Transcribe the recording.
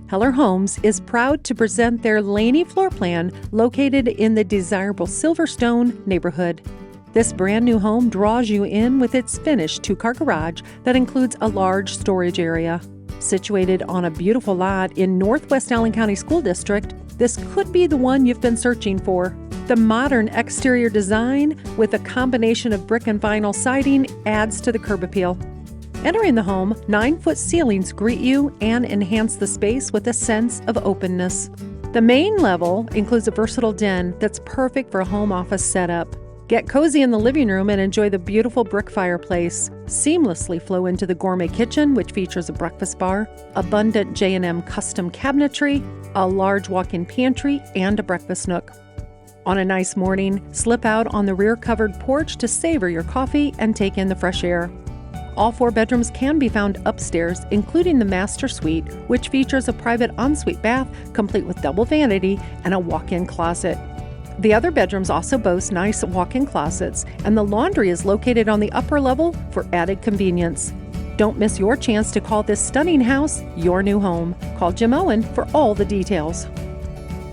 Heller Homes is proud to present their Lainey floor plan located in the desirable Silverstone neighborhood. This brand new home draws you in with its finished 2-car garage that includes a large storage area. Situated on a beautiful lot in Northwest Allen County School District, this could be the one you've been searching for. The modern exterior design with a combination of brick and vinyl siding adds to the curb appeal. Entering the home, 9-foot ceilings greet you and enhance the space with a sense of openness. The main level includes a versatile den that's perfect for a home office setup. Get cozy in the living room and enjoy the beautiful brick fireplace. Seamlessly flow into the Gourmet Kitchen, which features a breakfast bar, abundant J&M Custom Cabinetry, a large walk-in pantry, and a breakfast nook. On a nice morning, slip out on the rear covered porch to savor your coffee and take in the fresh air. All 4 bedrooms can be found upstairs, including the master suite, which features a private ensuite bath complete with double vanity and a walk-in closet. The other bedrooms also boast nice walk-in closets, and the laundry is located on the upper level for added convenience. Don't miss your chance to call this stunning house your new home. Call Jim Owen for all the details.